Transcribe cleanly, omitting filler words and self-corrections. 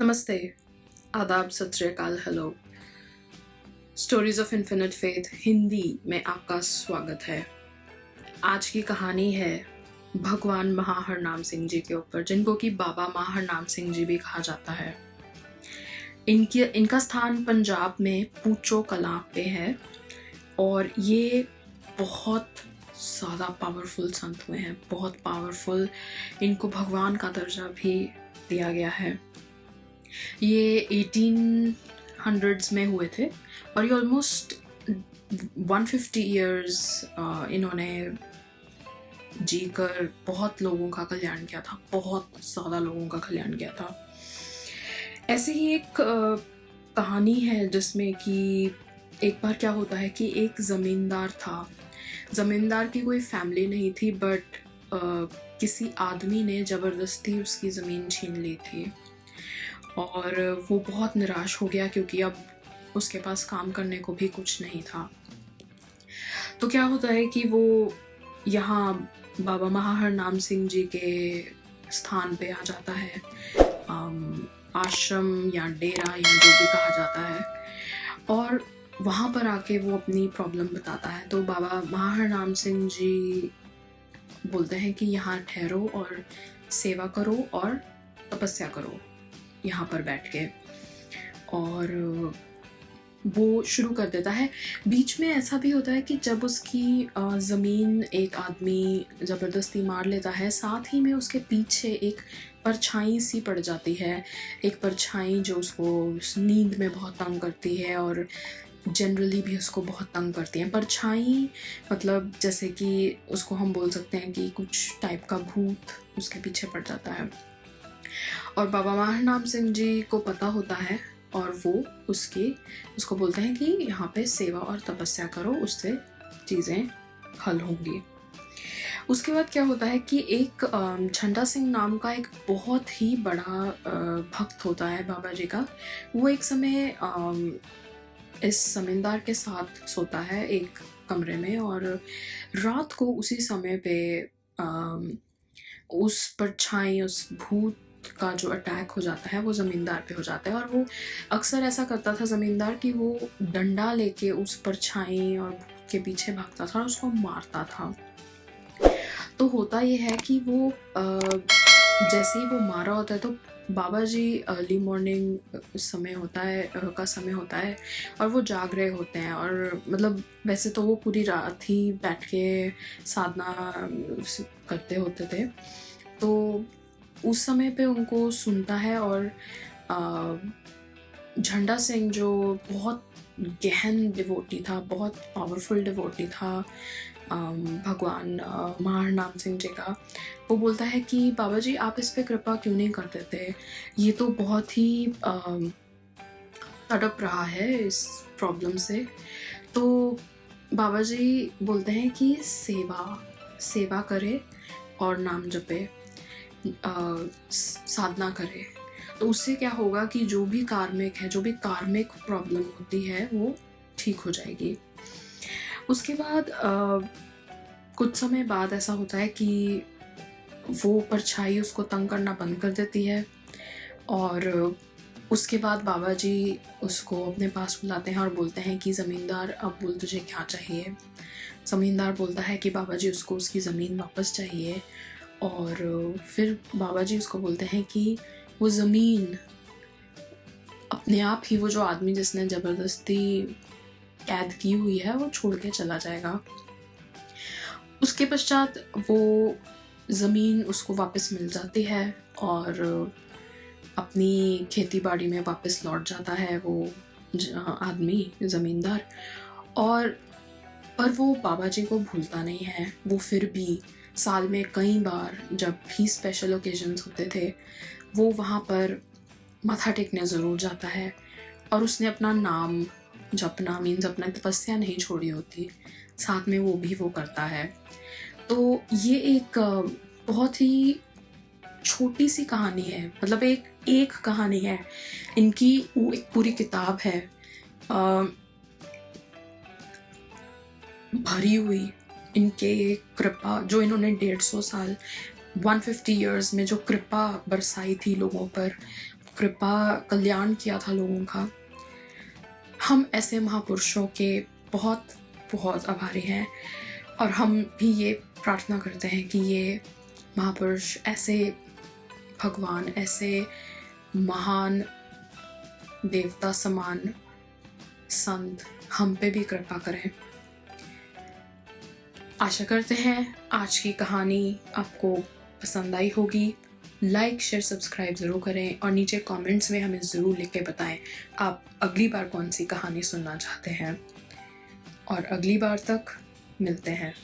नमस्ते, आदाब, सत श्री अकाल, hello. Stories of infinite faith Hindi में आपका स्वागत है। आज की कहानी है भगवान महाहरनाम सिंह जी के ऊपर, जिनको कि बाबा महाहरनाम सिंह जी भी कहा जाता है। इनका स्थान पंजाब में पूचो कलां पे है और ये बहुत ज़्यादा पावरफुल संत हुए हैं, बहुत पावरफुल। इनको भगवान का दर्जा भी दिया गया है। ये 1800s में हुए थे और ये ऑलमोस्ट 150 ईयर्स इन्होंने जीकर बहुत लोगों का कल्याण किया था, बहुत ज़्यादा लोगों का कल्याण किया था। ऐसे ही एक कहानी है जिसमें कि एक बार क्या होता है कि एक ज़मींदार था। ज़मींदार की कोई फैमिली नहीं थी, बट किसी आदमी ने ज़बरदस्ती उसकी ज़मीन छीन ली थी और वो बहुत निराश हो गया क्योंकि अब उसके पास काम करने को भी कुछ नहीं था। तो क्या होता है कि वो यहाँ बाबा महाहरनाम सिंह जी के स्थान पे आ जाता है, आश्रम या डेरा या जो भी कहा जाता है, और वहाँ पर आके वो अपनी प्रॉब्लम बताता है। तो बाबा महाहरनाम सिंह जी बोलते हैं कि यहाँ ठहरो और सेवा करो और तपस्या करो यहाँ पर बैठ के, और वो शुरू कर देता है। बीच में ऐसा भी होता है कि जब उसकी ज़मीन एक आदमी ज़बरदस्ती मार लेता है, साथ ही में उसके पीछे एक परछाई सी पड़ जाती है, एक परछाई जो उसको नींद में बहुत तंग करती है और जनरली भी उसको बहुत तंग करती है। परछाई मतलब जैसे कि उसको हम बोल सकते हैं कि कुछ टाइप का भूत उसके पीछे पड़ जाता है। और बाबा महाहरनाम सिंह जी को पता होता है और वो उसको बोलते हैं कि यहाँ पे सेवा और तपस्या करो, उससे चीज़ें हल होंगी। उसके बाद क्या होता है कि एक झंडा सिंह नाम का एक बहुत ही बड़ा भक्त होता है बाबा जी का। वो एक समय इस जमींदार के साथ सोता है एक कमरे में, और रात को उसी समय पे उस परछाई, उस भूत का जो अटैक हो जाता है वो ज़मींदार पे हो जाता है। और वो अक्सर ऐसा करता था ज़मींदार कि वो डंडा लेके उस परछाई और भूत के पीछे भागता था और उसको मारता था। तो होता ये है कि वो जैसे ही वो मारा होता है तो बाबा जी अर्ली मॉर्निंग समय होता है और वो जाग रहे होते हैं, और मतलब वैसे तो वो पूरी रात ही बैठ के साधना करते होते थे। तो उस समय पे उनको सुनता है, और झंडा सिंह जो बहुत गहन डिवोटी था, बहुत पावरफुल डिवोटी था भगवान महाहरनाम सिंह जी का, वो बोलता है कि बाबा जी आप इस पे कृपा क्यों नहीं कर देते, ये तो बहुत ही तड़प रहा है इस प्रॉब्लम से। तो बाबा जी बोलते हैं कि सेवा करे और नाम जपे, साधना करे, तो उससे क्या होगा कि जो भी कार्मिक प्रॉब्लम होती है वो ठीक हो जाएगी। उसके बाद कुछ समय बाद ऐसा होता है कि वो परछाई उसको तंग करना बंद कर देती है, और उसके बाद बाबा जी उसको अपने पास बुलाते हैं और बोलते हैं कि ज़मींदार अब बोल तुझे क्या चाहिए। ज़मींदार बोलता है कि बाबा जी उसको उसकी ज़मीन वापस चाहिए, और फिर बाबा जी उसको बोलते हैं कि वो ज़मीन अपने आप ही, वो जो आदमी जिसने ज़बरदस्ती कैद की हुई है वो छोड़ के चला जाएगा। उसके पश्चात वो ज़मीन उसको वापस मिल जाती है और अपनी खेती बाड़ी में वापस लौट जाता है वो आदमी ज़मींदार। पर वो बाबा जी को भूलता नहीं है। वो फिर भी साल में कई बार जब भी स्पेशल ओकेजन्स होते थे वो वहाँ पर माथा टेकने ज़रूर जाता है, और उसने अपना नाम जपना मीन्स अपना तपस्या नहीं छोड़ी होती, साथ में वो करता है। तो ये एक बहुत ही छोटी सी कहानी है, मतलब एक कहानी है इनकी, वो एक पूरी किताब है भरी हुई इनके कृपा, जो इन्होंने 150 साल 150 ईयर्स में जो कृपा बरसाई थी लोगों पर, कृपा कल्याण किया था लोगों का। हम ऐसे महापुरुषों के बहुत बहुत आभारी हैं और हम भी ये प्रार्थना करते हैं कि ये महापुरुष, ऐसे भगवान, ऐसे महान देवता समान संत हम पे भी कृपा करें। आशा करते हैं आज की कहानी आपको पसंद आई होगी। लाइक शेयर सब्सक्राइब ज़रूर करें और नीचे कमेंट्स में हमें ज़रूर लिख के बताएं आप अगली बार कौन सी कहानी सुनना चाहते हैं। और अगली बार तक मिलते हैं।